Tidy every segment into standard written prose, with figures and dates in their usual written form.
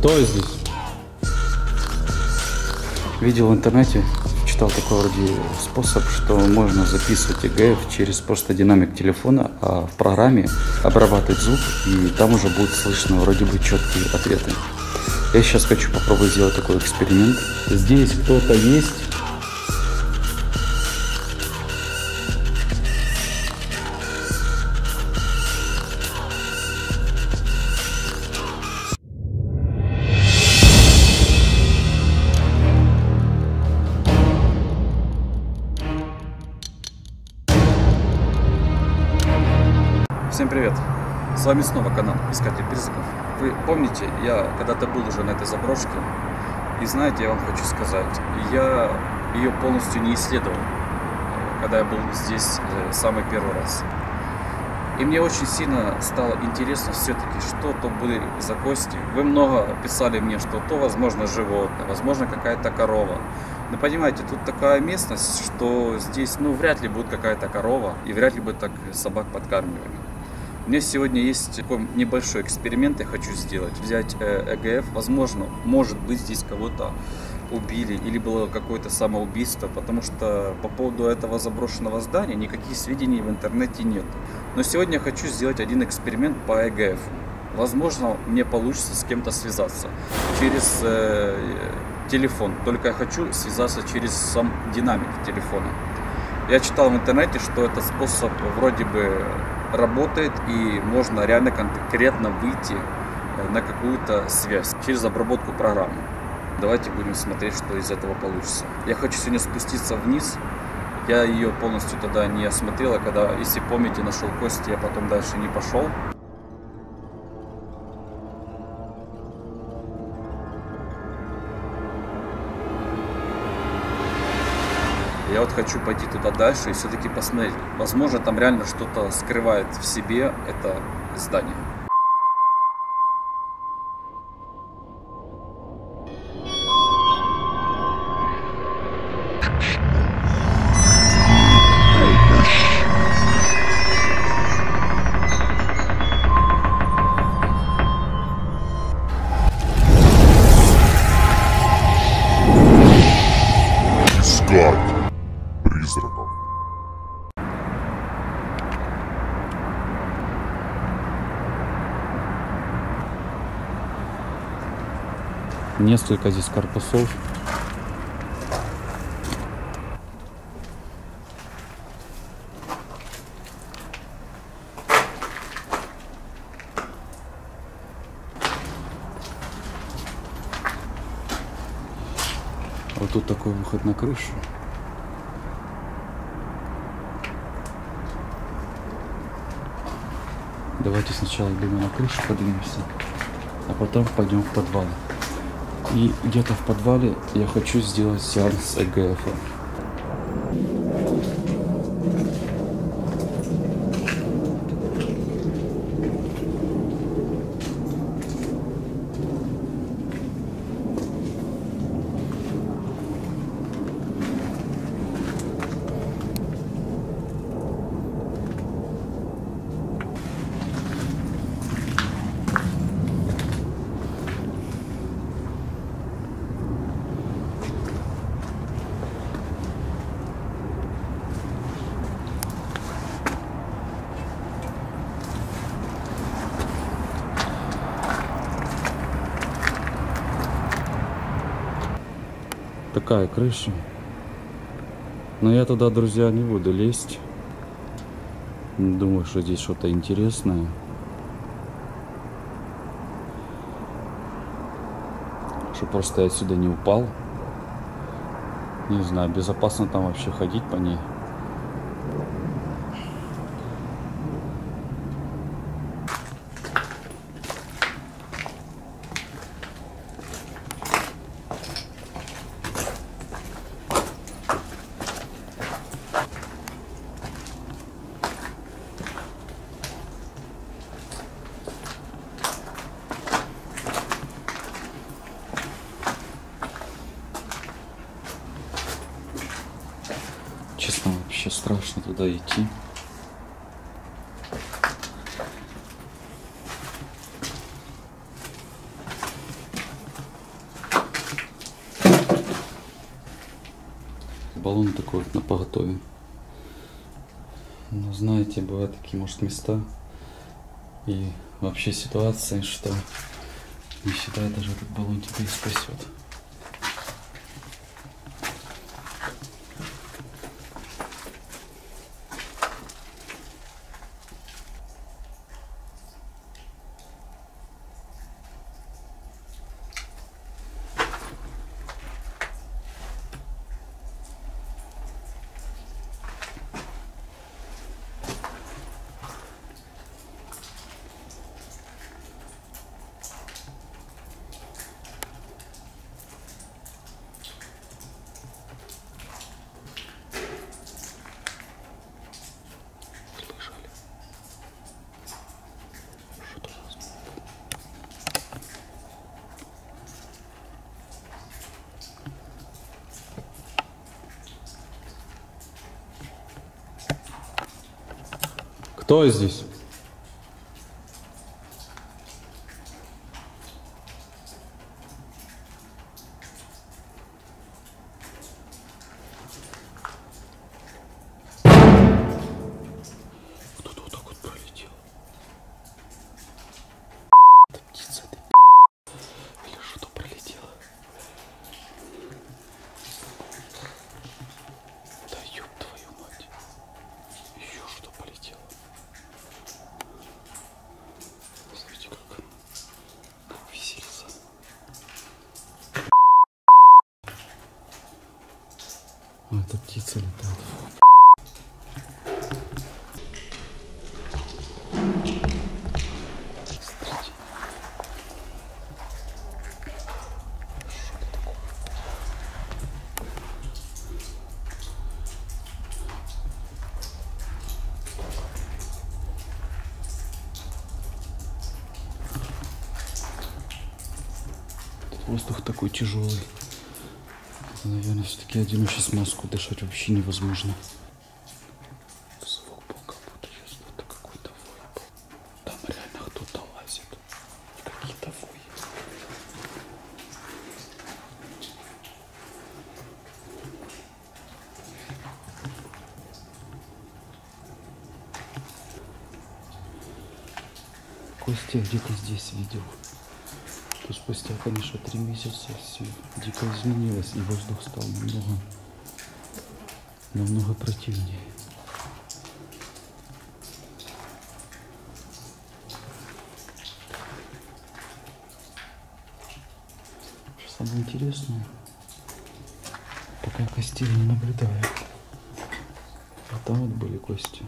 Кто здесь? Видел в интернете, читал такой вроде способ, что можно записывать ЭГФ через просто динамик телефона, а в программе обрабатывать звук, и там уже будет слышно вроде бы четкие ответы. Я сейчас хочу попробовать сделать такой эксперимент. Здесь кто-то есть? Всем привет! С вами снова канал Искатель Призраков. Вы помните, я когда-то был уже на этой заброшке, и знаете, я вам хочу сказать, я ее полностью не исследовал, когда я был здесь самый первый раз. И мне очень сильно стало интересно все-таки, что то были за кости. Вы много писали мне, что то, возможно, животное, возможно, какая-то корова. Но понимаете, тут такая местность, что здесь, вряд ли будет какая-то корова, и вряд ли бы так собак подкармливали. У меня сегодня есть такой небольшой эксперимент, я хочу сделать. Взять ЭГФ, возможно, может быть, здесь кого-то убили или было какое-то самоубийство, потому что по поводу этого заброшенного здания никаких сведений в интернете нет. Но сегодня я хочу сделать один эксперимент по ЭГФ. Возможно, мне получится с кем-то связаться через телефон, только я хочу связаться через сам динамик телефона. Я читал в интернете, что этот способ вроде бы работает и можно реально конкретно выйти на какую-то связь через обработку программы. Давайте будем смотреть, что из этого получится. Я хочу сегодня спуститься вниз. Я ее полностью тогда не осмотрел, а когда, если помните, нашел кости, я потом дальше не пошел. Я вот хочу пойти туда дальше и все-таки посмотреть. Возможно, там реально что-то скрывает в себе это здание. Призраков. Несколько здесь корпусов. Вот тут такой выход на крышу. Давайте сначала, думаю, на крышу поднимемся, а потом пойдем в подвал. И где-то в подвале я хочу сделать сеанс ЭГФ. Такая крыша. Но я туда, друзья, не буду лезть. Думаю, что здесь что-то интересное. Что просто я отсюда не упал. Не знаю, безопасно там вообще ходить по ней. Честно, вообще страшно туда идти. баллон такой вот на поготове. Но знаете, бывают такие, может, места и вообще ситуации, что не всегда даже этот баллон тебя и спасет. Кто здесь? Кто-то вот так вот пролетел. Это птица, это или что пролетело? Да ёб твою мать. Еще что полетело. Смотрите, как веселится. А, это птица летает. Смотрите. Воздух такой тяжелый. Это, наверное, все-таки один сейчас маску дышать вообще невозможно. Звук был, как будто сейчас это какой-то вой был. Там реально кто-то лазит. Какие-то вои. Костя где-то здесь видел. То спустя, конечно, 3 месяца все дико изменилось, и воздух стал намного противнее. Самое интересное, пока костей не наблюдаю. А там вот были кости.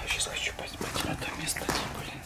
Сейчас хочу пойти на то место, где, блин.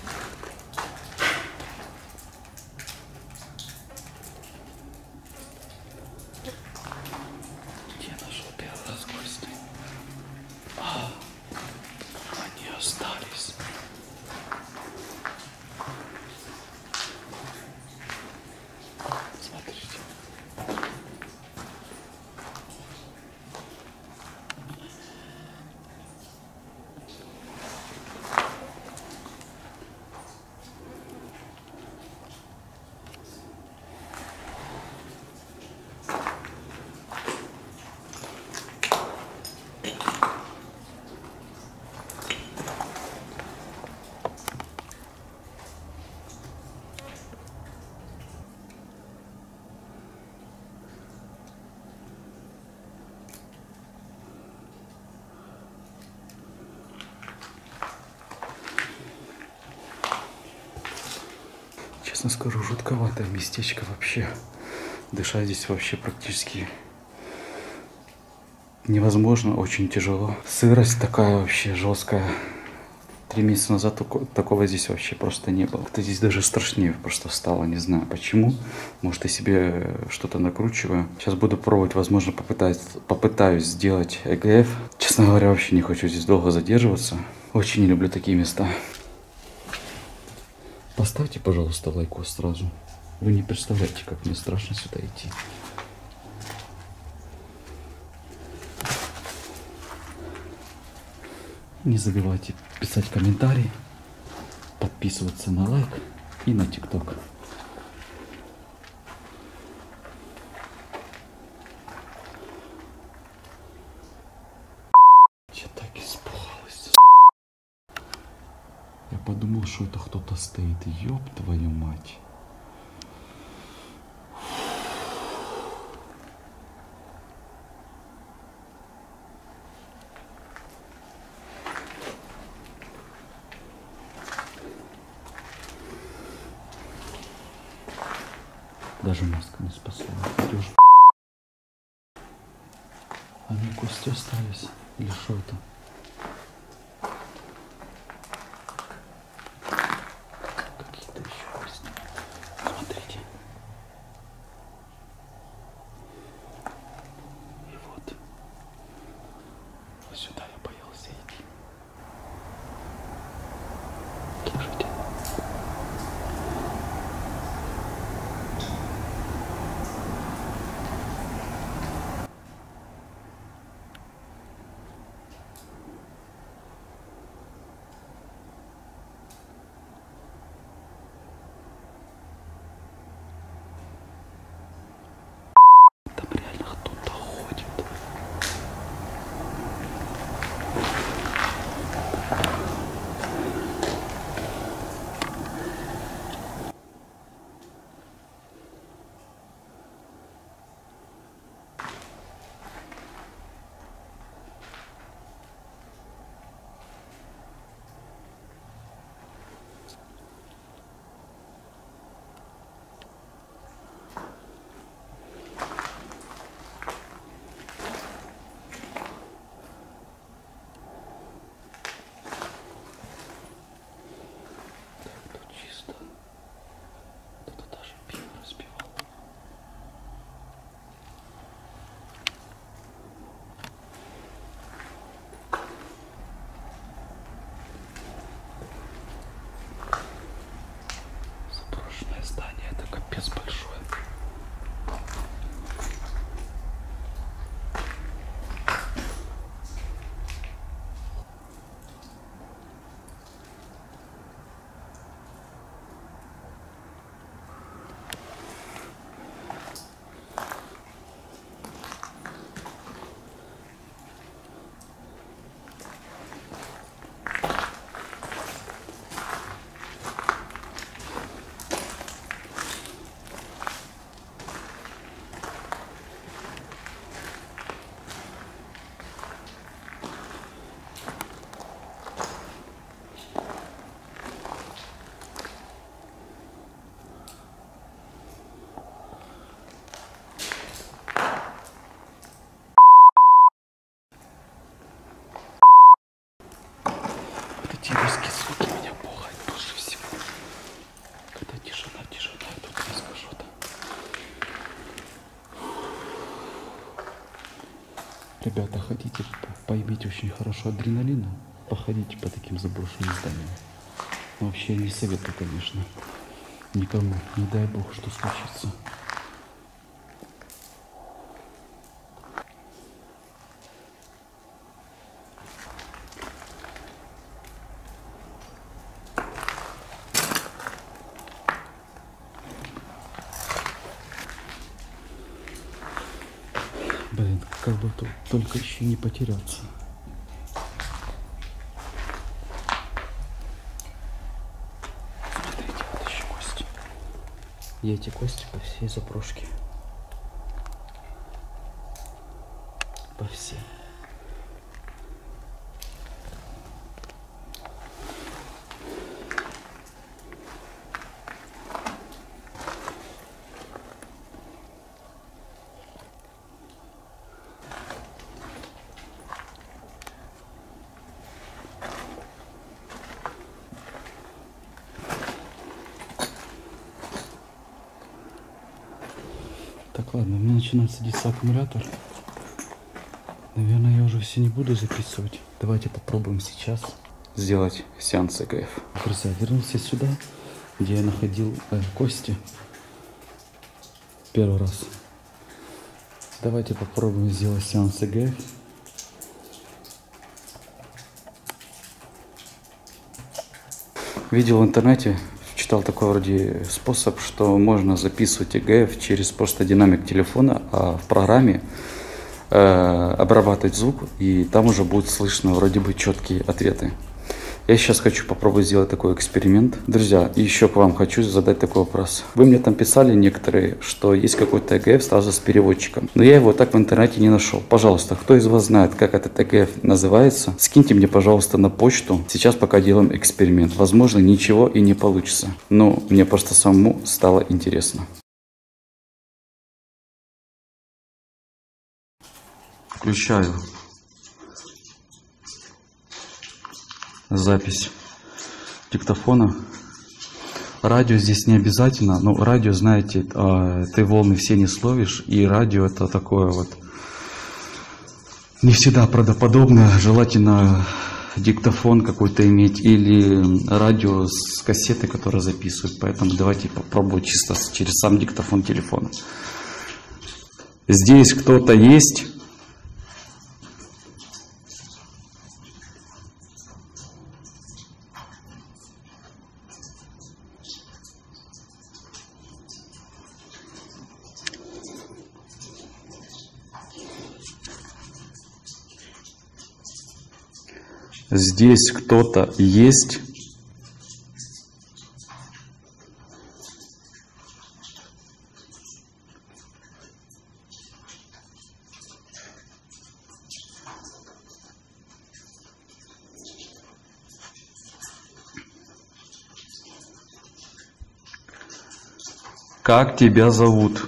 Честно скажу, жутковатое местечко вообще. Дышать здесь вообще практически невозможно, очень тяжело. Сырость такая вообще жесткая. 3 месяца назад такого здесь вообще просто не было. Это здесь даже страшнее просто стало, не знаю почему. Может, я себе что-то накручиваю. Сейчас буду пробовать, возможно, попытаюсь сделать ЭГФ. Честно говоря, вообще не хочу здесь долго задерживаться. Очень не люблю такие места. Поставьте, пожалуйста, лайкос сразу. Вы не представляете, как мне страшно сюда идти. Не забывайте писать комментарии, подписываться на лайк и на ТикТок. Я так испугалась. Я подумал, что это кто-то стоит. Ёб твою мать. Даже маска не спасла. Идешь. Они кости остались. Или что это? Какие-то еще кости. Смотрите. И вот. Сюда я боялся идти. Слушайте. Там реально кто-то ходит. Здание это капец большое. Эти резкие звуки меня пугают больше всего. Когда тишина, и тут резко что-то. Ребята, хотите поиметь очень хорошо адреналина? Походите по таким заброшенным зданиям. Но вообще не советую, конечно. Никому. Не дай бог, что случится. Блин, как бы тут только еще не потеряться. Смотрите, вот еще кости. И эти кости по всей заброшке. По всей. Так, ладно, у меня начинает садиться аккумулятор. Наверное, я уже все не буду записывать. Давайте попробуем сейчас сделать сеанс ЭГФ. Друзья, вернулся сюда, где я находил кости первый раз. Давайте попробуем сделать сеанс ЭГФ. Видел в интернете, читал такой вроде способ, что можно записывать ЭГФ через просто динамик телефона, а в программе обрабатывать звук, и там уже будет слышно вроде бы четкие ответы. Я сейчас хочу попробовать сделать такой эксперимент. Друзья, еще к вам хочу задать такой вопрос. Вы мне там писали некоторые, что есть какой-то ЭГФ сразу с переводчиком, но я его так в интернете не нашел. Пожалуйста, кто из вас знает, как этот ЭГФ называется, скиньте мне, пожалуйста, на почту. Сейчас пока делаем эксперимент. Возможно, ничего и не получится, но мне просто самому стало интересно. Включаю запись диктофона. Радио здесь не обязательно, но радио, знаете, ты волны все не словишь, и радио это такое вот не всегда правдоподобное. Желательно диктофон какой-то иметь или радио с кассеты, которая записывает. Поэтому давайте попробуем чисто через сам диктофон телефона. Здесь кто-то есть? Здесь кто-то есть? Как тебя зовут?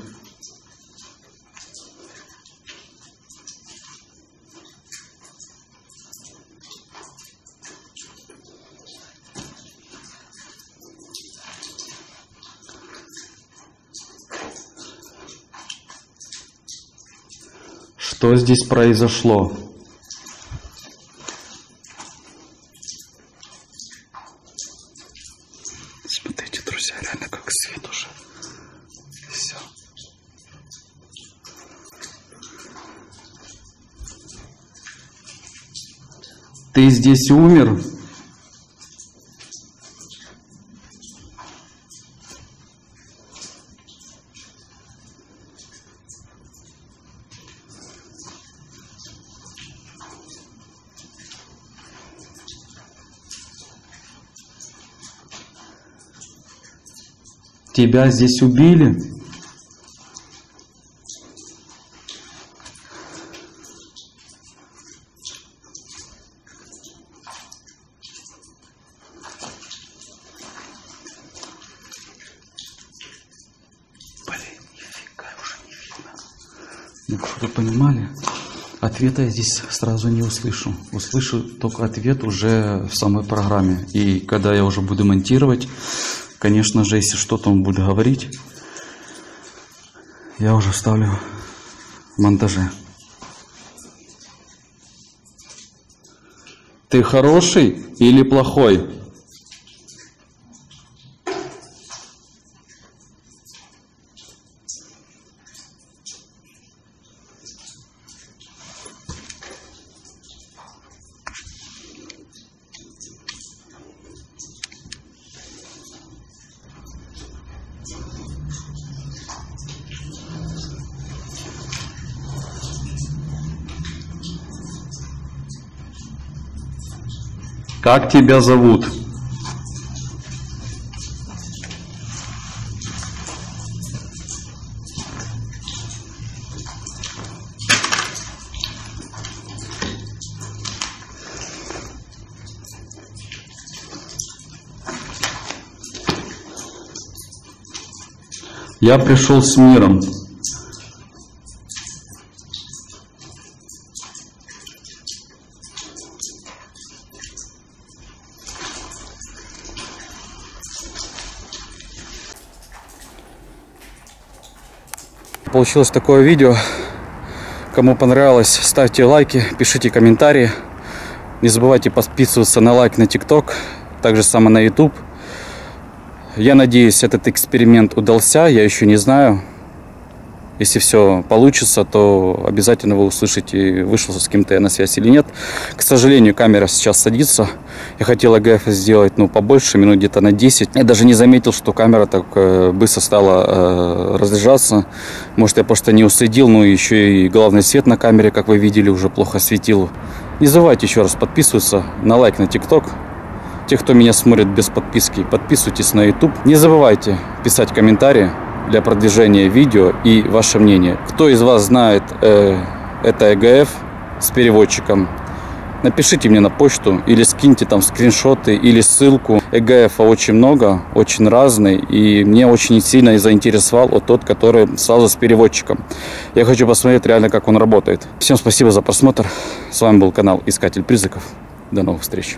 Что здесь произошло? Смотрите, друзья, реально как свет уже. Все. Ты здесь умер? Тебя здесь убили? Блин, нифига уже не видно. Ну, чтобы вы понимали, ответа я здесь сразу не услышу. Услышу только ответ уже в самой программе. И когда я уже буду монтировать, конечно же, если что-то он будет говорить, я уже вставлю в монтаже. Ты хороший или плохой? Как тебя зовут? Я пришел с миром. Получилось такое видео. Кому понравилось, ставьте лайки, пишите комментарии. Не забывайте подписываться на лайк на TikTok, также само на YouTube. Я надеюсь, этот эксперимент удался, я еще не знаю. Если все получится, то обязательно вы услышите, вышел с кем-то я на связь или нет. К сожалению, камера сейчас садится. Я хотел ЭГФ сделать побольше, минут где-то на 10. Я даже не заметил, что камера так быстро стала разряжаться. Может, я просто не уследил, еще и главный свет на камере, как вы видели, уже плохо светил. Не забывайте еще раз подписываться на лайк на TikTok. Те, кто меня смотрит без подписки, подписывайтесь на YouTube. Не забывайте писать комментарии для продвижения видео и ваше мнение. Кто из вас знает это ЭГФ с переводчиком, напишите мне на почту или скиньте там скриншоты или ссылку. ЭГФ очень много, очень разный, и мне очень сильно заинтересовал тот, который сразу с переводчиком. Я хочу посмотреть реально, как он работает. Всем спасибо за просмотр. С вами был канал Искатель Призраков. До новых встреч.